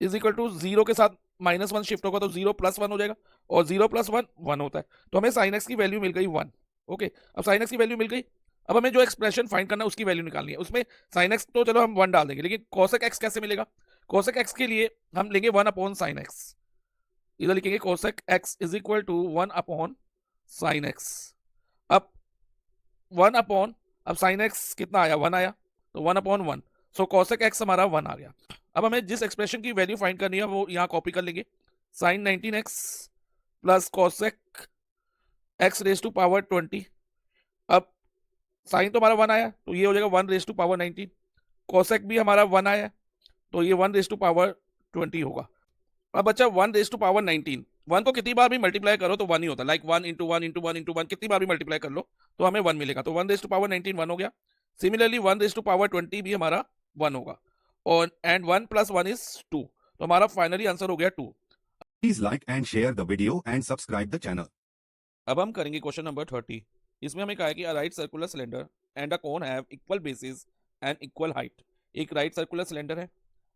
is equal to 0 के साथ -1 शिफ्ट होगा तो 0 + 1 हो जाएगा, और 0 + 1 1 होता है। तो हमें साइन एक्स की वैल्यू मिल गई 1। ओके, अब साइन एक्स की वैल्यू मिल गई, अब हमें जो एक्सप्रेशन फाइंड करना है उसकी वैल्यू निकालनी है। उसमें साइन एक्स तो चलो हम 1 डाल देंगे, लेकिन कोसेक एक्स कैसे मिलेगा? कोसेक एक्स के लिए हम लेंगे 1 अपॉन साइन एक्स, इधर लिखेंगे cosec X is equal to 1 upon sine X. अब 1 अपॉन, अब साइन एक्स कितना आया, 1 आया, तो 1 अपॉन 1, सो कोसेक एक्स हमारा 1 आ गया। अब हमें जिस एक्सप्रेशन की वैल्यू फाइंड करनी है वो यहाँ कॉपी कर लेंगे, sine 19x plus cosec X raise to power 20। अब साइन तो हमारा 1 आया तो ये हो जाएगा 1 रेज टू पावर 19, कोसेक भी हमारा 1 आया तो ये 1 रेज टू पावर 20 होगा। अब बच्चा 1 रेज टू पावर 19, 1 को कितनी बार भी मल्टीप्लाई करो तो 1 ही होता है, लाइक 1 इंटू 1 इंटू 1 इंटू 1, कितनी बार भी मल्टीप्लाई कर लो तो हमें 1 मिलेगा। तो 1 रेज टू पावर 19 1 हो गया। सिमिलरली 1 रेज टू पावर 20 भी हमारा 1 होगा, और एंड 1 + 1 इज 2, तो हमारा फाइनली आंसर हो गया 2। Please like and share the video and subscribe the channel. अब हम करेंगे क्वेश्चन नंबर 30। इसमें हमें कहा है कि right circular cylinder and a cone have equal basis and equal height. एक राइट सर्कुलर सिलेंडर है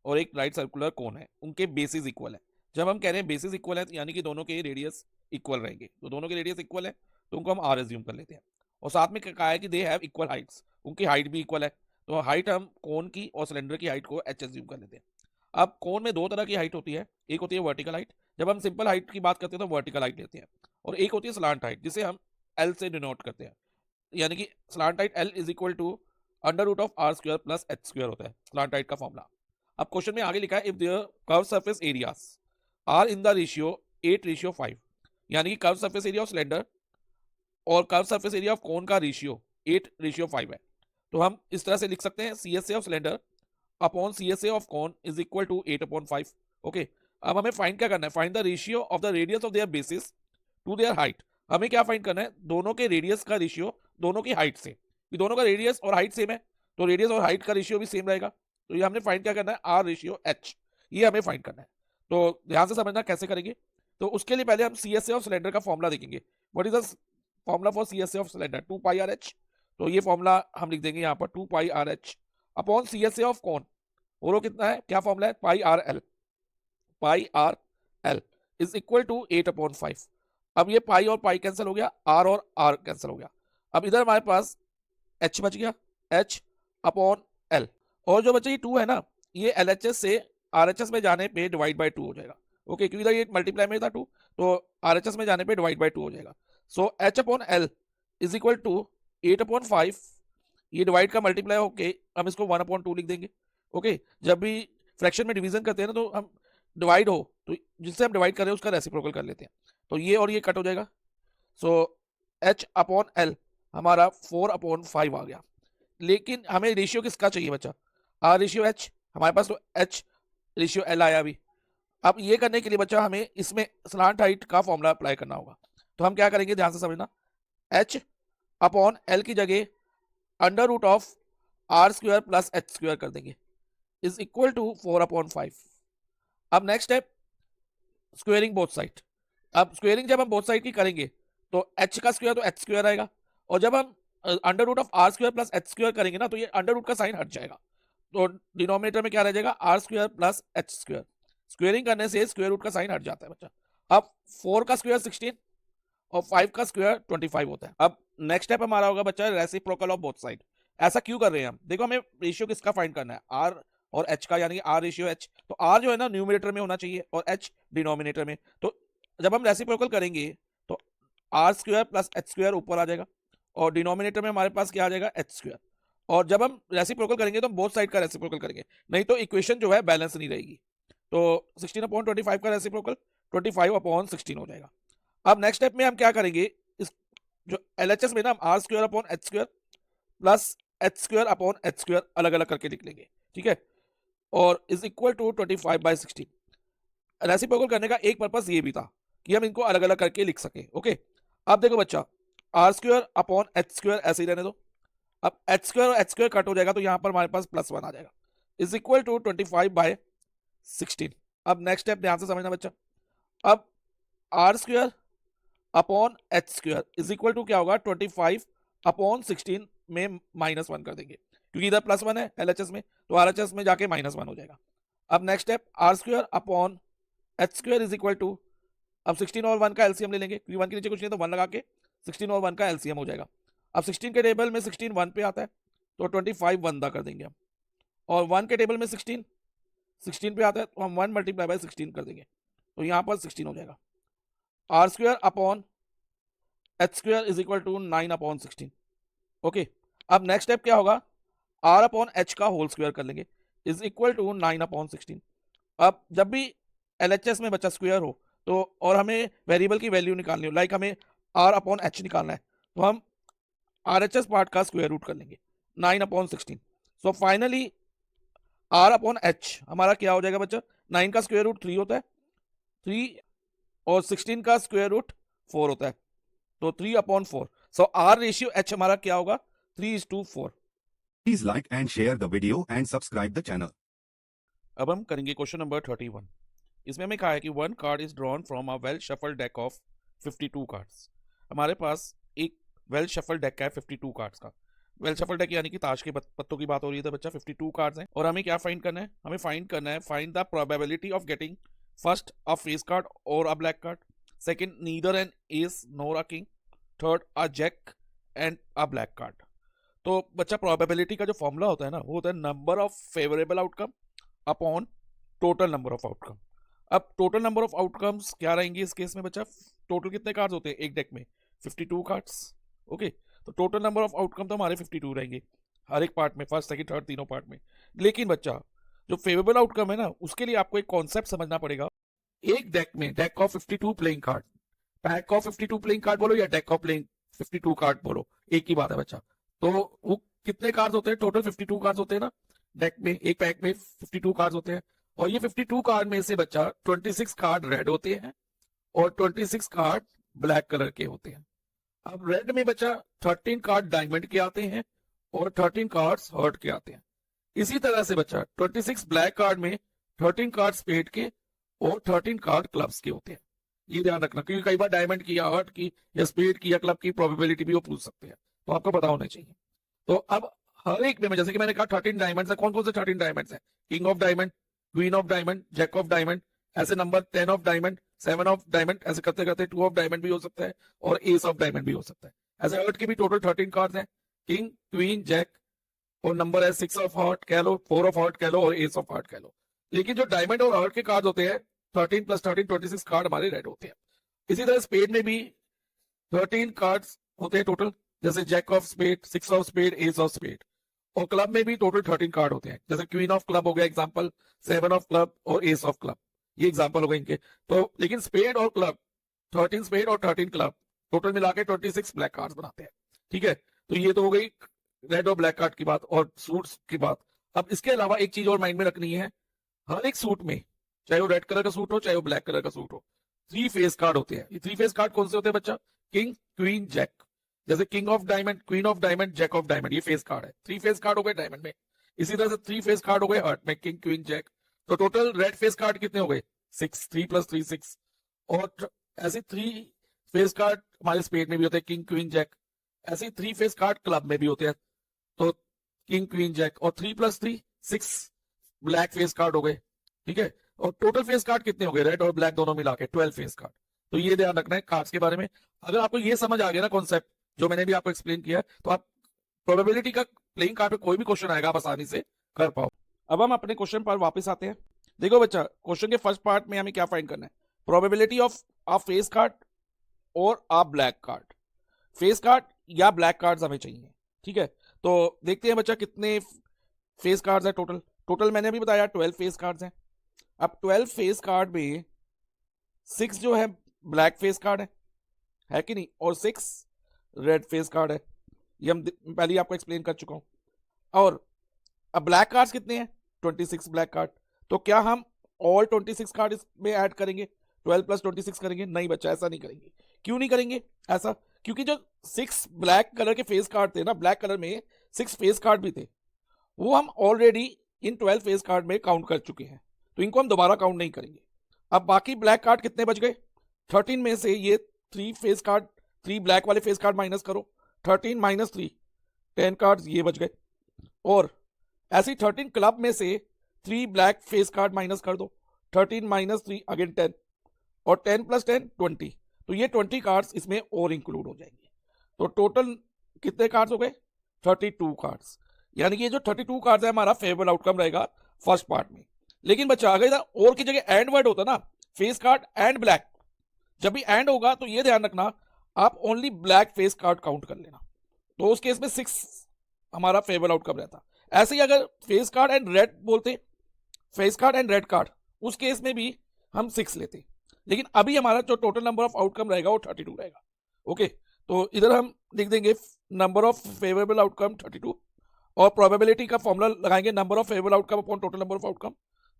और एक राइट सर्कुलर कोन है, उनके बेसिस इक्वल है। जब हम कह रहे हैं बेसिस इक्वल है यानी कि दोनों के रेडियस इक्वल रहेंगे, तो दोनों के रेडियस इक्वल है तो उनको हम R एज्यूम कर लेते हैं। और साथ में कहा है कि दे हैव इक्वल हाइट्स, उनकी हाइट भी इक्वल है, तो हाइट हम कोन की और सिलेंडर की हाइट को H एज्यूम कर लेते हैं। अब कोन में 2 तरह की हाइट होती है, एक होती है वर्टिकल हाइट, जब हम सिंपल हाइट की बात करते हैं तो वर्टिकल हाइट लेते हैं, और एक होती है स्लांट हाइट जिसे हम L से डिनोट करते हैं, यानी कि slant height L is equal to √R² plus H² होता है स्लांट हाइट का फॉर्मूला। अब क्वेश्चन में आगे लिखा है if their curve surface areas are in the ratio 8:5, यानी कि curve surface area of cylinder और curve surface area of cone का रेशियो 8:5 है, तो हम इस तरह से लिख सकते हैं CSA of cylinder upon CSA of cone is equal to 8/5। Okay, अब हमें फाइंड क्या करना है, find the ratio of the radius of their bases to their height. हमें क्या फाइंड करना है, दोनों के रेडियस का रेशियो दोनों की हाइट से, कि दोनों का रेडियस और हाइट सेम है तो रेडियस और हाइट का रेशियो भी सेम रहेगा। तो ये हमने फाइंड क्या करना है, R रेशियो H, ये हमें फाइंड करना है। तो ध्यान से समझना कैसे करेंगे। तो उसके लिए पहले हम CSA ऑफ सिलेंडर का फॉर्मूला देखेंगे। What is the formula for CSA of cylinder, 2πRH। तो ये फॉर्मूला हम लिख देंगे यहाँ पर 2πRH अपॉन CSA ऑफ कोन, और कितना है, क्या फॉर्मूला है, πRL इज इक्वल टू 8/5। अब ये पाई और पाई कैंसिल हो गया, R और R कैंसिल हो गया। अब इधर हमारे पास H बच गया, H अपॉन L, और जो बचा ये 2 है ना, ये LHS से RHS में जाने पे डिवाइड बाय 2 हो जाएगा। ओके, क्योंकि इधर ये मल्टीप्लाई में था 2, तो RHS में जाने पे डिवाइड बाय 2 हो जाएगा। So H upon L is equal to 8/5, ये डिवाइड का मल्टीप्लाई होके हम इसको 1/2 लिख देंगे। ओके, जब भी फ्रैक्शन में डिवीजन करते हैं ना तो हम डिवाइड हो तो जिससे हम डिवाइड कर रहे हैं उसका रेसिप्रोकल कर लेते हैं, तो ये और ये कट हो जाएगा। सो H अपॉन L हमारा 4/5 आ गया। लेकिन हमें रेशियो किसका चाहिए बच्चा, R रेशियो H, हमारे पास तो H रेशियो L आया अभी। अब ये करने के लिए बच्चा हमें इसमें स्लांट हाइट का फॉर्मूला अप्लाई करना होगा। तो हम क्या करेंगे, ध्यान से समझना, H अपॉन L की जगह √R² प्लस H² कर देंगे इज इक्वल टू 4/5। अब नेक्स्ट है स्क्वेयरिंग बोथ साइड। अब स्क्वेयरिंग जब हम बोथ साइड की करेंगे तो H का स्क्वायर तो H² आएगा, और जब हम √R² प्लस H² करेंगे ना तो ये अंडर का साइन हट जाएगा, तो डिनोमिनेटर में क्या रह जाएगा, R² प्लस H²। स्क्वेयरिंग करने से स्क्वायर रूट का साइन हट जाता है बच्चा। अब 4 का स्क्वायर 16 और 5 का स्क्वायर 25 होता है। अब नेक्स्ट स्टेप हमारा होगा बच्चा रेसिप्रोकल ऑफ बोथ साइड। ऐसा क्यों कर रहे हैं हम? देखो हमें रेशियो किसका फाइंड करना है, आर और एच का, यानी आर रेशियो एच। तो आर जो है ना न्यूमिनेटर में होना चाहिए और एच डिनोमिनेटर में। तो जब हम रेसिप्रोकल करेंगे तो R square plus H square ऊपर आ जाएगा और डिनोमिनेटर में हमारे पास क्या आ जाएगा, एच स्क्वायर। और जब हम रेसिप्रोकल करेंगे तो हम बोथ साइड का रेसिप्रोकल करेंगे, नहीं तो इक्वेशन जो है बैलेंस नहीं रहेगी। तो 16/25 का रेसिप्रोकल 25/16 हो जाएगा। अब नेक्स्ट स्टेप में हम क्या करेंगे, इस जो LHS में ना हम R square upon H square plus H square upon H square अलग अलग करके लिख लेंगे, ठीक है। और इज इक्वल टू 25/16। रेसिप्रोकल करने का एक पर्पस ये भी था कि हम इनको अलग अलग करके लिख सके, ओके। अब देखो बच्चा, R square upon H square ऐसे ही रहने दो। अब एच स्क्वायर और एच स्क्वायर कट हो जाएगा तो यहां पर हमारे पास +1 आ जाएगा, इज इक्वल टू 25/16। अब नेक्स्ट स्टेप ध्यान से समझना बच्चा। अब R square upon H square is equal to क्या होगा, 25/16 में -1 कर देंगे, क्योंकि इधर +1 है LHS में, तो RHS में जाके -1 हो जाएगा। अब next step, R square upon H square is equal to, अब 16 और 1 का एलसीएम ले लेंगे, क्योंकि 1 के नीचे कुछ नहीं तो 1 लगा के 16 और 1 का एलसीएम हो जाएगा। अब 16 के टेबल में 16 1 पे आता है तो 25 1 कर देंगे हम, और 1 के टेबल में 16 पे आता है तो हम 1 × 16 कर देंगे, तो यहाँ पर 16 हो जाएगा। R square upon H square is equal to 9/16, okay. अब नेक्स्ट स्टेप क्या होगा, आर अपॉन एच का होल स्क्वायर कर लेंगे, इज इक्वल टू 9/16। अब जब भी LHS में बच्चा स्क्वायर हो तो, और हमें वेरिएबल की वैल्यू निकालनी हो, लाइक हमें आर अपॉन एच निकालना है, तो हम RHS पार्ट का स्क्वायर रूट कर लेंगे 9/16। So finally R upon H हमारा क्या हो जाएगा बच्चा, 9 का स्क्वायर रूट 3 होता है, 3 और 16 का स्क्वायर रूट 4 होता है, तो 3/4। सो आर रेशियो एच हमारा क्या होगा, 3:4। Please like and share the video and subscribe the channel. अब हम करेंगे क्वेश्चन नंबर 31। इसमें हमें कहा है कि 1 card is drawn from a well shuffle deck of 52 cards. हमारे पास एक वेल शफल डेक है 52 कार्ड्स का। वेल शफल डेक यानी कि ताश के पत्तों की बात हो रही है, तो बच्चा 52 कार्ड्स हैं, और हमें क्या फाइंड करना है, हमें फाइंड करना है, find the probability of getting first a face card और a black card, second neither an ace nor a king, third a jack and a black card. तो बच्चा प्रोबेबिलिटी का जो फॉर्मूला होता है ना, वो होता है number of favourable outcome upon total number of outcome. अब टोटल नंबर ऑफ आउटकम्स क्या रहेंगे इस केस में बच्चा, टोटल कितने कार्ड्स होते हैं एक डेक में, 52 कार्ड्स, ओके। तो टोटल नंबर ऑफ आउटकम तो हमारे 52 रहेंगे हर एक पार्ट में, फर्स्ट सेकंड थर्ड तीनों पार्ट में। लेकिन बच्चा जो फेवरेबल आउटकम है ना, उसके लिए आपको एक कॉन्सेप्ट समझना पड़ेगा। एक डेक में, deck of 52 playing card, pack of 52 playing card बोलो या डेक ऑफ प्लेइंग 52 कार्ड बोलो, एक ही बात है बच्चा। तो वो कितने कार्ड्स होते हैं, टोटल 52 कार्ड्स होते हैं ना डेक में, एक पैक में 52 कार्ड्स होते हैं, और ये 52 कार्ड में से बच्चा 26 कार्ड रेड होते हैं और 26 कार्ड ब्लैक कलर के होते हैं। अब रेड में बच्चा 13 कार्ड डायमंड के आते हैं और 13 कार्ड्स हर्ट के आते हैं। इसी तरह से बच्चा 26 ब्लैक कार्ड में 13 कार्ड स्पेड के और 13 कार्ड क्लब्स के होते हैं। ये ध्यान रखना, क्योंकि कई बार डायमंड की या हर्ट की या स्पेड की या क्लब की प्रोबेबिलिटी भी वो पूछ सकते हैं, तो आपको पता होना चाहिए। तो अब हर एक में, जैसे कि मैंने कहा 13 डायमंड्स है, कौन कौन से 13 डायमंड्स है, king of diamond, queen of diamond, jack of diamond, ऐसे number 10 of diamond, 7 of diamond, ऐसे करते करते 2 ऑफ डायमंड भी हो सकता है और एस ऑफ डायमंड भी हो सकता है। ऐसे हर्ट के भी टोटल 13 कार्ड्स हैं, किंग क्वीन जैक, और नंबर है 6 ऑफ हार्ट कह लो, 4 ऑफ हार्ट कह लो और एस ऑफ हार्ट कह लो। लेकिन जो डायमंड और हार्ट के कार्ड होते हैं 13 + 13 26 कार्ड हमारे रेड होते हैं। इसी तरह स्पेड में भी 13 कार्ड्स होते हैं टोटल, जैसे jack of spade, 6 of spade, ace of spade. और क्लब में भी टोटल 13 कार्ड होते हैं, जैसे क्वीन ऑफ क्लब हो गया एग्जांपल, 7 ऑफ क्लब और एस ऑफ क्लब, ये एग्जांपल हो गए इनके। तो लेकिन स्पेड और क्लब, 13 स्पेड और 13 क्लब, टोटल मिला के 26 ब्लैक कार्ड्स बनाते हैं, ठीक है। तो ये तो हो गई रेड और ब्लैक कार्ड की बात और सूट्स की बात। अब इसके अलावा एक चीज और माइंड में रखनी है, हर एक सूट में, चाहे वो रेड कलर का सूट हो चाहे वो ब्लैक कलर का सूट हो, 3 फेस कार्ड होते हैं। ये 3 फेस कार्ड कौन से होते हैं बच्चा, किंग क्वीन जैक, जैसे king of diamond, queen of diamond, jack of diamond, ये फेस कार्ड है, 3 फेस कार्ड हो गए डायमंड में। इसी तरह से 3 फेस कार्ड हो गए हर्ट में, किंग क्वीन जैक। तो टोटल रेड फेस कार्ड कितने हो गए, 6, 3 + 3 6। और ऐसे 3 फेस कार्ड हमारे स्पेड में भी होते हैं, किंग क्वीन जैक। ऐसे 3 फेस कार्ड क्लब में भी होते हैं, तो किंग क्वीन जैक, और 3 + 3 6 ब्लैक फेस कार्ड हो गए, ठीक है। और टोटल फेस कार्ड कितने हो गए, रेड और ब्लैक दोनों मिला के 12 फेस कार्ड। तो ये ध्यान रखना है कार्ड्स के बारे में। अगर आपको ये समझ आ गया ना कॉन्सेप्ट जो मैंने भी आपको एक्सप्लेन किया, तो आप प्रोबेबिलिटी का प्लेइंग कार्ड पे कोई भी क्वेश्चन आएगा आप आसानी से कर पाओ। अब हम अपने क्वेश्चन पर वापस आते हैं। देखो बच्चा, क्वेश्चन के फर्स्ट पार्ट में हमें क्या फाइंड करना है, probability of a face card और a black card. Face card या ब्लैक कार्ड्स हमें चाहिए, ठीक है। तो देखते हैं बच्चा कितने फेस कार्ड्स है टोटल। टोटल मैंने अभी बताया 12 फेस कार्ड्स हैं। अब 12 फेस कार्ड में 6 जो है ब्लैक फेस कार्ड है कि नहीं, और 6 रेड फेस कार्ड है। ये हम पहले ही आपको एक्सप्लेन कर चुका हूं। और अब ब्लैक कार्ड्स कितने हैं, 26 ब्लैक कार्ड। तो क्या हम ऑल 26 कार्ड इसमें ऐड करेंगे, 12 प्लस 26 करेंगे? नहीं बच्चा, ऐसा नहीं करेंगे। क्यों नहीं करेंगे ऐसा? क्योंकि जो 6 ब्लैक कलर के फेस कार्ड थे ना, ब्लैक कलर में 6 फेस कार्ड भी थे, वो हम ऑलरेडी इन 12 फेस कार्ड में काउंट कर चुके हैं, तो इनको हम दोबारा काउंट नहीं करेंगे। अब बाकी ब्लैक कार्ड कितने बच गए, 13 में से ये 3 फेस कार्ड, 3 ब्लैक वाले फेस कार्ड माइनस करो, 13 माइनस 3 10 कार्ड ये बच गए। और ऐसी 13 क्लब में से 3 ब्लैक फेस कार्ड माइनस कर दो, 13 माइनस 3 अगेन 10, और 10 प्लस 10 20। तो ये 20 कार्ड्स इसमें और इंक्लूड हो जाएंगे। तो टोटल कितने कार्ड्स हो गए, 32 कार्ड्स। यानी कि ये जो 32 कार्ड्स है हमारा फेवरेबल आउटकम रहेगा फर्स्ट पार्ट में। लेकिन बच्चा अगर इधर और की जगह एंड वर्ड होता ना, फेस कार्ड एंड ब्लैक, जब भी एंड होगा तो ये ध्यान रखना आप only black face card count कर लेना, तो उस केस में 6 हमारा फेवरेबल आउटकम रहता। ऐसे ही अगर फेस कार्ड एंड रेड बोलते, face card and red card, उस केस में भी हम 6 लेते। लेकिन अभी हमारा जो टोटल नंबर ऑफ आउटकम रहेगा वो 32 रहेगा। ओके, तो इधर हम लिख देंगे नंबर ऑफ फेवरेबल आउटकम 32, और प्रोबेबिलिटी का फॉर्मूला लगाएंगे number of favourable outcome upon total number of outcome.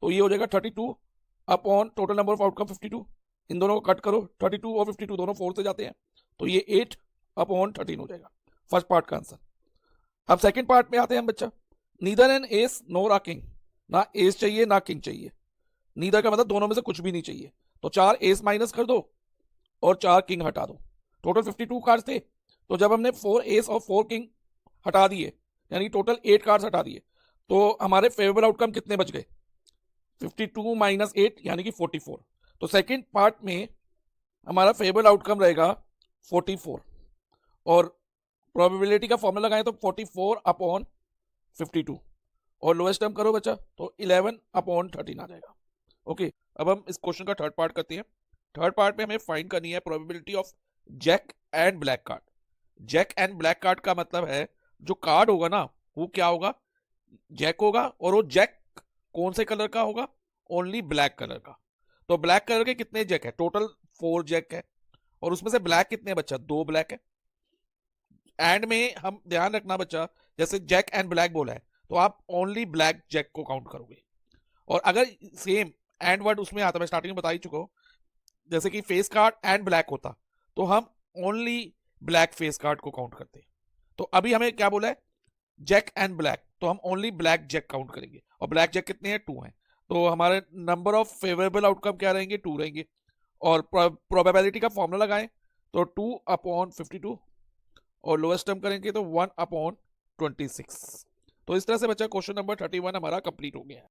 तो ये हो जाएगा 32 upon total number of outcome 52। इन दोनों को कट करो, 32 और 52 दोनों 4 से जाते हैं, तो ये 8 अपॉन 13 हो जाएगा फर्स्ट पार्ट का आंसर। अब सेकंड पार्ट में आते हैं हम बच्चा। Neither an ace nor a king, ना एस चाहिए ना किंग चाहिए। नीदर का मतलब दोनों में से कुछ भी नहीं चाहिए, तो 4 एस माइनस कर दो और 4 किंग हटा दो। टोटल 52 कार्ड्स थे, तो जब हमने 4 एस और 4 किंग हटा दिए, यानी टोटल 8 कार्ड्स हटा दिए, तो हमारे फेवरेबल आउटकम कितने बच गए, 52 माइनस 8 यानी कि 44। तो सेकंड पार्ट में हमारा फेवरेबल आउटकम रहेगा 44, और प्रोबेबिलिटी का फॉर्मूला लगाएं तो 44 अपॉन 52, और लोएस्ट टर्म करो बच्चा तो 11 अपॉन 13 आ जाएगा। ओके, अब हम इस क्वेश्चन का थर्ड पार्ट करते हैं। थर्ड पार्ट में हमें फाइंड करनी है probability of jack and black card. Jack and black card का मतलब है जो कार्ड होगा ना वो क्या होगा, जैक होगा, और वो जैक कौन से कलर का होगा, ओनली ब्लैक कलर का। तो ब्लैक कलर के कितने जैक है, टोटल 4 जैक है, और उसमें से ब्लैक कितने बच्चा, 2 ब्लैक है। एंड में हम ध्यान रखना बच्चा, जैसे जैक एंड ब्लैक बोला है तो आप ओनली ब्लैक जैक को काउंट करोगे। और अगर सेम एंड वर्ड उसमें आता, मैं स्टार्टिंग में बता ही चुका हूं, जैसे कि फेस कार्ड एंड ब्लैक होता तो हम ओनली ब्लैक फेस कार्ड को काउंट करते। तो अभी हमें क्या बोला है, जैक एंड ब्लैक, तो हम ओनली ब्लैक जैक काउंट करेंगे, और ब्लैक जैक कितने हैं, 2 हैं। तो हमारे नंबर ऑफ फेवरेबल आउटकम क्या रहेंगे, 2 रहेंगे। और प्रोबेबिलिटी का फॉर्मूला लगाएं तो 2 अपॉन 52, और लोएस्ट टर्म करेंगे तो 1 अपॉन 26। तो इस तरह से बच्चा क्वेश्चन नंबर 31 हमारा कंप्लीट हो गया है।